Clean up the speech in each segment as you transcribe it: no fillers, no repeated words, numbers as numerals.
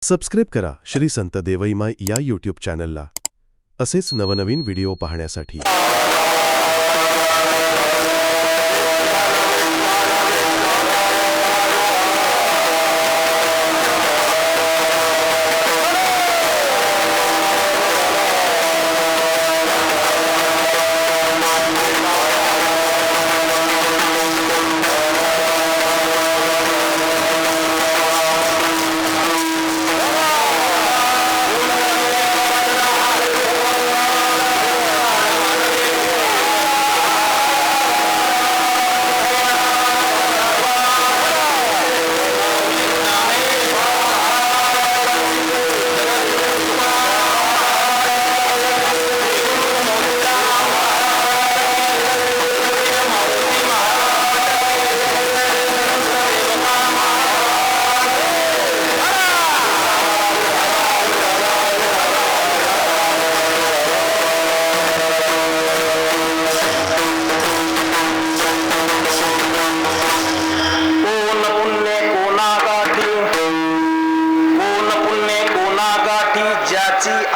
Subscribe करा श्री संत देवईमाई या YouTube चॅनलला असेच नवनवीन व्हिडिओ पाहण्यासाठी।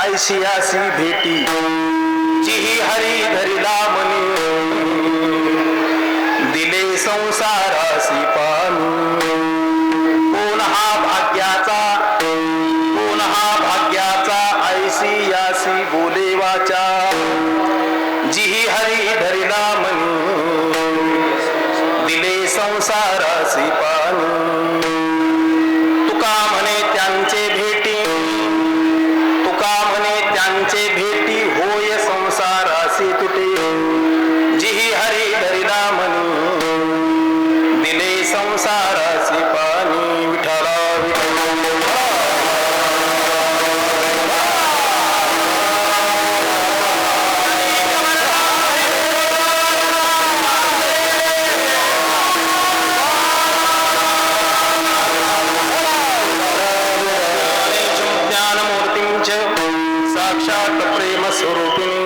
ऐशियासी भेटी जिही हरी धरिला मनी दिले संसारासी पानी। कोण हा भाग्याचा ऐशियासी बोले वाचा जिही हरी धरिला मनी दिले संसारासी पानी। तुका म्हणे त्यांचे भेटी त्यांचे भेटी होय संसारासी तुटे जिही हरी धरिला मनी दिले संसारासी पानी। विठ्ठला साक्षात प्रेम स्वरूपिणी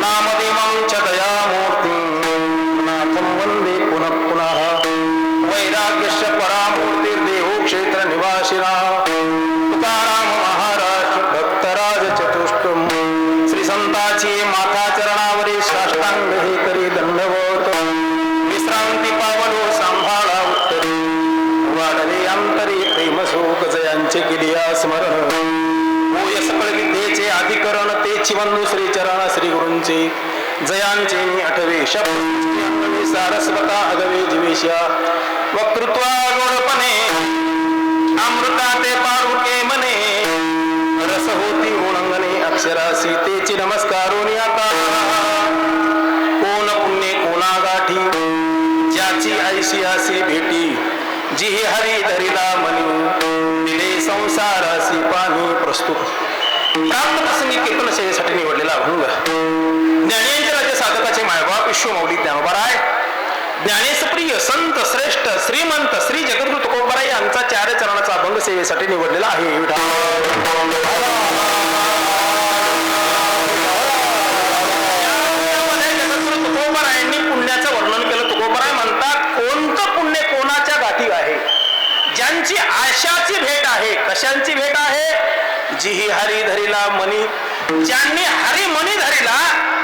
नामदेवं च दयामूर्तिं नाथं वंदे पुनः पुनः। वैराग्यस्य परामूर्तिर्देहो क्षेत्र निवासिनः तुकाराम महाराज भक्तराज चतुष्टम। श्री संताची माता चरणावरी साष्टांग हे करी दंडवत विश्रांती पावलो सांभाळा उत्तरी वाढले अंतरी प्रेम शोक जयांचे केलिया स्मरण। सकळ विद्येचे अधिकरण तेची वंदू श्री चरण श्री गुरूंचे जयांचे आठवे शब्द सारस्वता अगवे जीवेशा वक्तृत्वा गोडपणे अमृता ते पारुके मने रस होती उणंगणे अक्षरासी तेची नमस्कारोनी आता। कोण पुण्य कोणा गाठी ज्याची ऐशियासी भेटी जिही हरी धरिला मनी दिले संसारासी पाणी। प्रस्तुत प्राप्त प्रसंगी कीर्तन सेवेसाठी निवडलेला अभंग ज्ञानेंद्राच्या साधकाचे मायबाप विश्वमौली ज्ञानोबाराय ज्ञानेशप्रिय संत श्रेष्ठ श्रीमंत श्री जगद्गुरु तुकोबाराय यांचा चार चरणाचा अभंग सेवेसाठी निवडलेला आहे। जगद्गुरु तुकोबारायांनी पुण्याचं वर्णन केलं। तुकोबाराय म्हणतात कोणतं पुण्य कोणाच्या गाठी आहे ज्यांची आशाची भेट आहे। कशांची भेट आहे? जिही हरी धरिला मनी ज्यांनी हरी मनी धरिला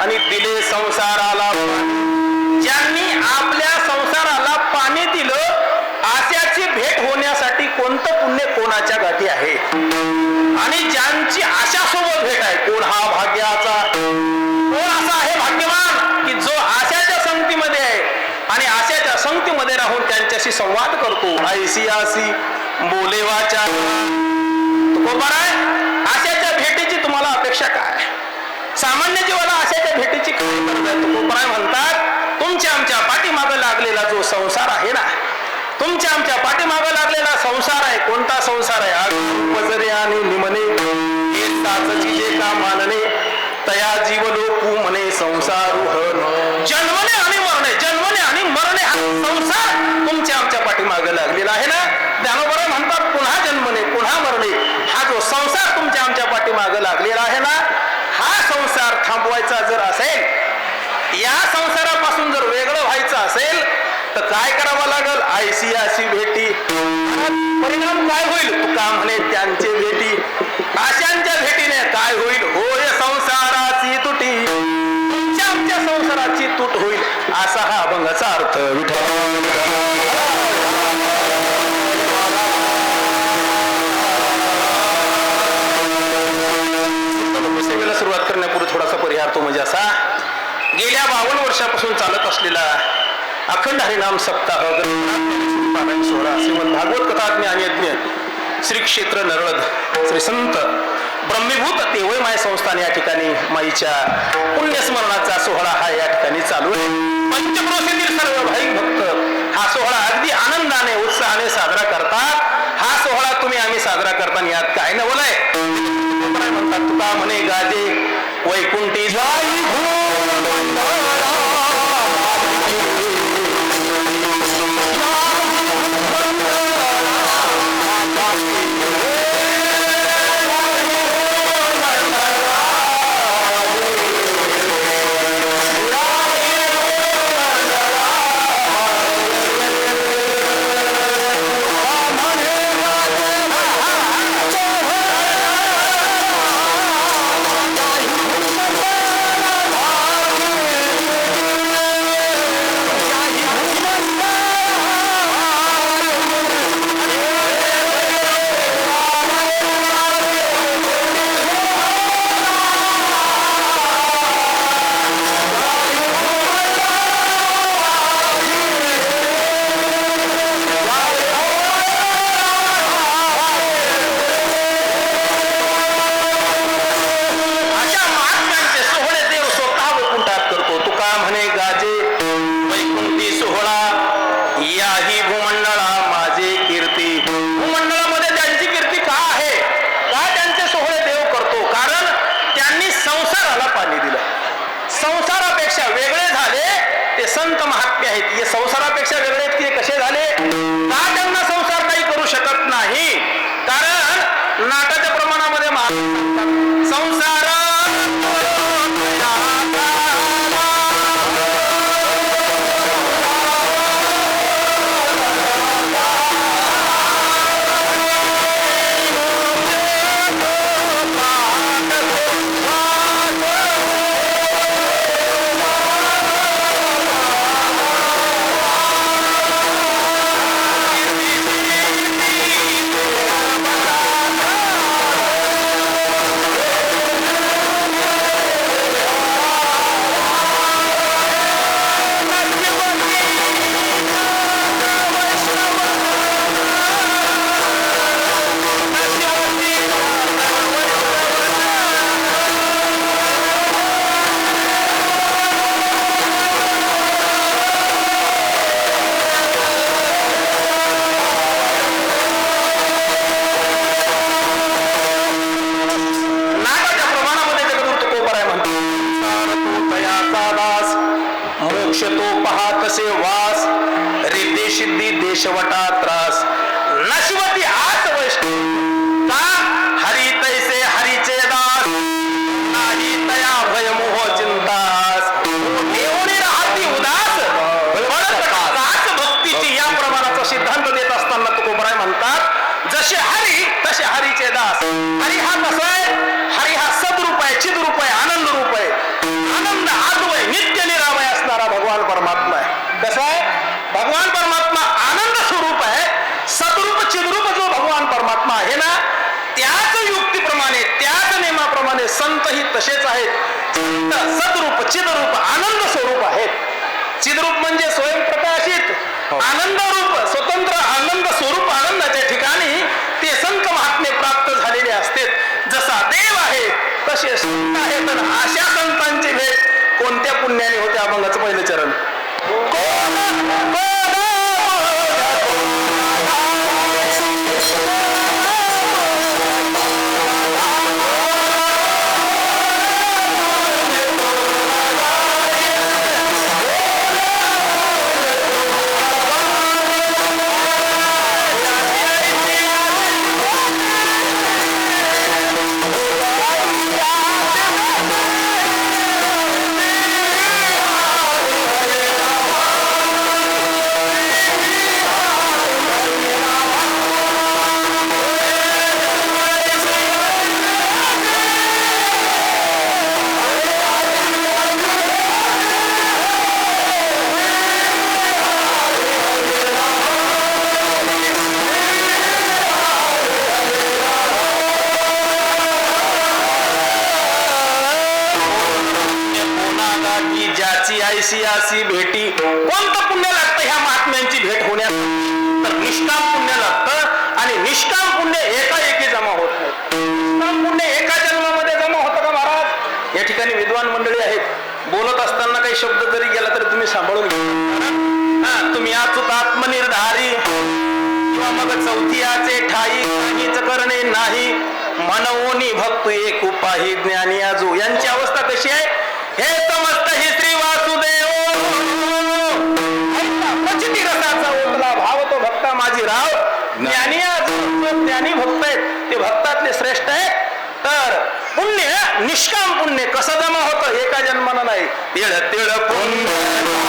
आणि दिले संसाराला ज्यांनी आपल्या संसाराला पाणी दिलं आशाची भेट होण्यासाठी कोणतं पुण्य कोणाच्या गाठी आहे। आणि ज्यांची आशासोबत भेट आहे कोण हा भाग्याचा कोण असा आहे भाग्यवान की जो आशाच्या संगतीमध्ये आहे आणि आशाच्या संगतीमध्ये राहून त्यांच्याशी संवाद करतो। ऐशियासी बोले वाचा तुकोबाराय आशाच्या भेटीची तुम्हाला अपेक्षा काय? सामान्य जीवाला आशाच्या भेटीची काय गरज आहे? तुकोबाराय म्हणतात तुमच्या आमच्या पाठीमागे लागलेला जो संसार आहे ना तुमच्या आमच्या पाठीमागे लागलेला संसार आहे। कोणता संसार आहे? वजरे आणि निमने हे साचची जे का मानणे तया जीव लोकू म्हणे संसारुहन। जन्मने आणि मरणे हा संसार तुमच्या आमच्या पाठीमागे लागलेला आहे ना। ज्ञानोबा म्हणतात पुन्हा जन्मने पुन्हा मरणे हा जो संसार तुमच्या आमच्या पाठीमागे लागलेला आहे ना हा संसार थांबवायचा जर असेल या संसारापासून जर वेगळं व्हायचं असेल तर काय करावं लागल? आयसी अशी भेटी. परिणाम काय होईल? तुका म्हणे त्यांचे भेटी. आशांच्या भेटीने काय होईल? होय संसाराची तुटी. तुमच्या आमच्या संसाराची तूट होईल, असा हा अभंगाचा अर्थ. सेवेला सुरुवात करण्यापूर्वी थोडासा परिहार तो म्हणजे असा: गेल्या 52 वर्षापासून चालत असलेला अखंड हरिनाम सप्ताह पारायण सोहळा श्रीमद भागवत कथाज्ञ आणि यज्ञ श्री क्षेत्र नरळद श्री संत ब्रह्मीभूत देवय माय संस्थान या ठिकाणी माईच्या पुण्यस्मरणाचा सोहळा हा या ठिकाणी चालू आहे. पंचक्रोशीतील सर्व भाविक भक्त हा सोहळा अगदी आनंदाने उत्साहाने साजरा करतात. हा सोहळा तुम्ही आम्ही साजरा करताना यात काय नवलंय? म्हणतात तुका म्हणे गाजे वैकुंठी जाई संसारापेक्षा वेगळे झाले. ते संत महात्मे आहेत. हे संसारापेक्षा वेगळे आहेत की कसे झाले? का त्यांना संसार काही करू शकत नाही? कारण नाटाच्या प्रमाणामध्ये संसार कसे वास रिद्धी सिद्धी देशवटा त्रास नशिवती आस वैष्णव का हरी तैसे हरीचे दास नाही तया भय मोह चिंतास देवणी राहती उदास काच भक्तीची या प्रमाणाचा सिद्धांत देत असताना तुकोबराय म्हणतात जसे हरी तसे हरीचे दास. हरी हा कसा आहे? हरी हा सद्रूप आहे, चिद्रूप आहे, आनंद रूप आहे. आनंद आद्वय नित्य निरामय असणारा भगवान परमात्मा आहे. कसा आहे? भगवान परमात्मा आनंद स्वरूप आहे. सद्रूप चिद्रूप जो भगवान परमात्मा आहे ना, त्याच युक्तीप्रमाणे त्याच नियमाप्रमाणे संतही तसेच आहेत. सद्रूप चिद्रूप आनंद स्वरूप आहेत. चिद्रूप म्हणजे स्वयंप्रकाशित, आनंद रूप स्वतंत्र आनंद स्वरूप आनंदाच्या ठिकाणी ते संत महात्मे प्राप्त झालेले असते. जसा देव आहे तसे संत आहेत. अशा संतांची भेट कोणत्या पुण्याने होते? अभंगाचं पहिलं चरण. ऐसियासी भेटी. कोणतं पुण्य लागतं ह्या महात्म्यांची भेट होण्यास? तर निष्काम पुण्य लागतं. आणि निष्काम पुण्य एकाएकी जमा होत नाही. निष्काम पुण्य एका जन्मामध्ये जमा होतं का महाराज? या ठिकाणी विद्वान मंडळी आहेत, बोलत असताना काही शब्द जरी गेला तरी तुम्ही सांभाळून घ्या. तुम्ही अचूक आत्मनिर्धारी किंवा मग चौथियाचे ठाई काहीच करणे नाही मनवोनी भक्त एक उपाही ज्ञानी आजो. यांची अवस्था कशी आहे? हे समस्त ही श्री वासुदेव पचिती रसाचा ओतला भाव तो भक्ता माझी राव. ज्ञानी आजो ज्ञानी भक्त आहेत ते भक्तातले श्रेष्ठ आहेत. तर पुण्य निष्काम पुण्य कसं जमा होतं? एका जन्मानं नाही. तिळ तिळ पुण्य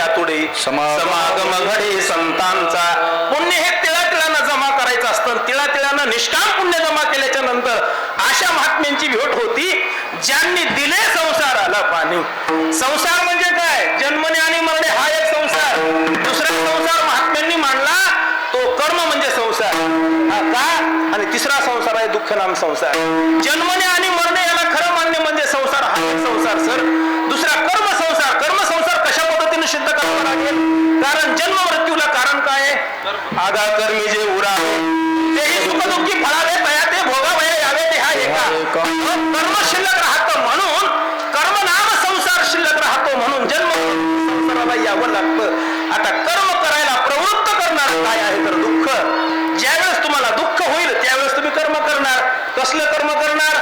आतुडे समागम घडे संतांचा. पुण्य हे तिळातिळानं जमा करायचं असतं. तिळातिळानं निष्काम पुण्य जमा केल्याच्या नंतर अशा महात्म्यांची भेट होती ज्यांनी दिले संसाराला पाणी. संसार म्हणजे काय? जन्मने आणि मरणे हा एक संसार. दुसरा संसार महात्म्यांनी मांडला तो कर्म म्हणजे संसार हा का. आणि तिसरा संसार आहे दुःख नाम संसार. जन्मने आणि मरणे याला खरं मान्य म्हणजे संसार हा एक संसार सर. दुसरा कर्म संसार. कर्म संसार कशा पद्धतीने सिद्ध करावा लागेल? कारण जन्म मृत्यूला कारण काय आहे? आगा कर्मी जे उरावे तेही सुखदुःखी फळावे तया ते भोगावया यावे ते हा एका. कर्म शिल्लक राहतं म्हणून कर्म नाम संसार शिल्लक राहतो म्हणून जन्म संसाराला यावं लागतं. आता कर्म करायला प्रवृत्त करणार काय आहे? तर दुःख. ज्यावेळेस तुम्हाला दुःख होईल त्यावेळेस तुम्ही कर्म करणार. कसलं कर्म करणार?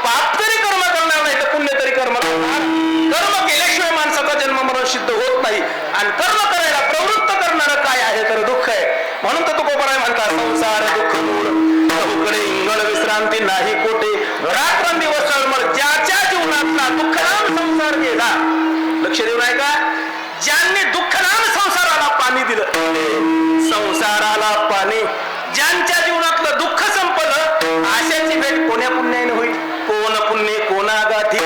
पाप तरी कर्म करणार नाही तर पुण्य तरी कर्म करणार. कर्म केल्याशिवाय माणसाचा जन्म मरण सिद्ध होत नाही. आणि कर्म करायला प्रवृत्त करणार काय आहे? तर दुःख आहे. म्हणून तर तुकोबराय म्हणतात संसार दुःख मूळ चौकडे इंगळ विश्रांती नाही कोठे रात्रंदिवस तळमळ ज्याच्या जीवनातला दुःखनाम संसार गेला. लक्ष देऊ नाही का? ज्यांनी दुःखनाम संसाराला पाणी दिलं, संसाराला पाणी, ज्यांच्या जीवनातलं दुःख संपलं आशाची भेट कोण्या पुण्याने होईल? कोण पुण्य कोणा गाठी.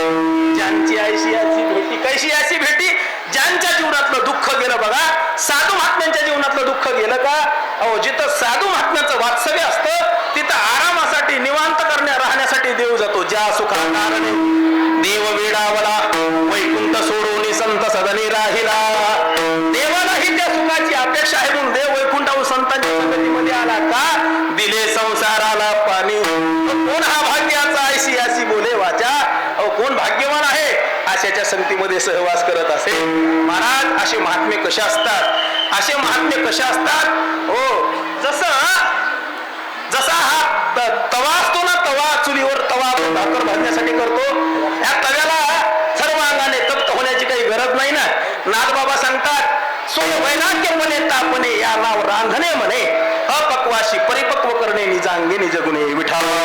ज्यांची ऐशियाची भेटी. कैशियाची भेटी? ज्यांच्या जीवनातलं दुःख गेलं. बघा साधू महात्म्यांच्या जीवनातलं दुःख गेलं का? अहो जिथं साधू महात्म्याचं वात्सल्य असतं तिथं आरामासाठी निवांत राहण्यासाठी देव जातो. ज्या सुखाकारणे देव वेडावला वैकुंठ सोडून संत सदनी राहिला. देवालाही त्या सुखाची अपेक्षा आहे म्हणून देव वैकुंठाहून संतांच्या संगतीमध्ये आला का? दिले संसाराला पाणी. कोण हा भाग्याचा ऐशियासी बोले वाचा. अहो कोण भाग्यवान आहे? आशाच्या संगतीमध्ये सहवास करत असेल. महाराज असे महात्मे कसे असतात? असे महात्मे कसे असतात? हो जसा हा तवा असतो ना, तवा चुलीवर तवा भाकर भाजण्यासाठी करतो. या तव्याला सर्व अंगाने तप्त होण्याची काही गरज नाही ना. नाथबाबा सांगतात सोन वैराग्य म्हणे तापणे या नाव रांधणे म्हणे अपक्वाशी परिपक्व करणे निजांगे निजगुणे विठावा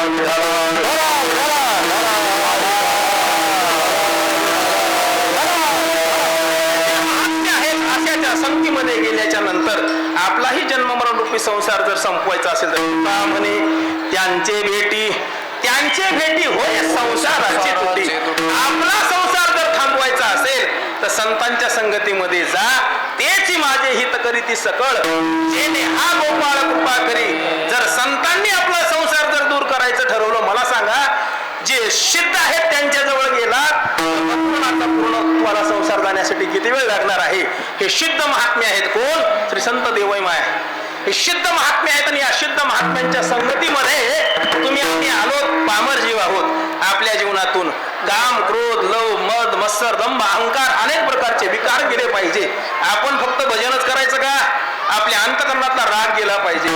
संगतीमध्ये गेल्याच्या नंतर आपलाही जन्म मरण रूपी संसार जर संपवायचा असेल तर म्हणे त्यांचे भेटी होय संसाराची तुटी. आपला संसार जर थांबवायचा असेल तर संतांच्या संगतीमध्ये जा. तेची माझे हित करीती सकळ जेणे हा गोपाळ कृपा करी. जर संतांनी आपला संसार जर दूर करायचं ठरवलं, मला सांगा जे सिद्ध आहेत त्यांच्या जवळ गेला पूर्ण तुम्हाला संसार जाण्यासाठी किती वेळ लागणार आहे? हे सिद्ध महात्मे आहेत. कोण? श्री संत देवईमाय. हे सिद्ध महात्मे आहेत. आणि या सिद्ध महात्म्यांच्या संगतीमध्ये तुम्ही आम्ही आलो पामर जीव आहोत. आपल्या जीवनातून काम क्रोध लव मद मत्सर दंभ अहंकार अनेक प्रकारचे विकार गेले पाहिजे. आपण फक्त भजनच करायचं का? आपल्या अंतकरणातला राग गेला पाहिजे.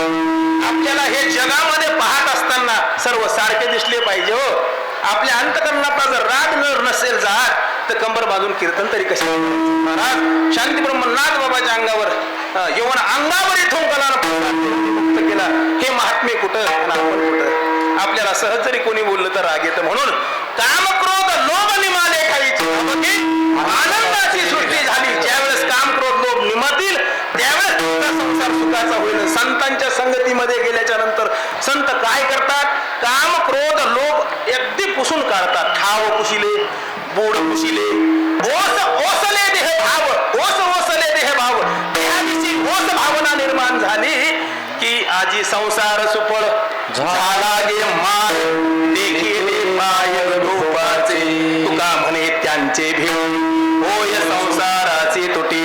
आपल्याला हे जगामध्ये पाहत असताना सर्व सारखे दिसले पाहिजे. हो आपल्या अंतकरणातला जर राग नसेल जात तर कंबर बांधून कीर्तन तरी कसे? महाराज शांती ब्रह्मनाथ बाबाच्या अंगावर यवन अंगावर इथून मुक्त केला. हे महात्मे कुठं आणि आपण कुठं? आपल्याला सहज जरी कोणी बोललं तर राग येतं. म्हणून काम क्रोध लोभ निमाले खायची आनंदाची सृष्टी झाली. ज्यावेळेस काम क्रोध लोभ निमतील त्यावेळेस तुमचा संसार सुखाचा होईल. संतांच्या संगतीमध्ये गेल्याच्या नंतर संत काय करतात? काम क्रोध लोभ अगदी पुसून काढतात. ठाव पुशिले, बूड पुशिले, ओस ओसले देह भाव, ओस ओसले देह भाव. देहाविषयी ओस भावना निर्माण झाली की आजी संसार सुफळ झाला गे मान देखिले पाय रूपाचे. तुका म्हणे त्यांचे भिवून होय संसाराचे तुटी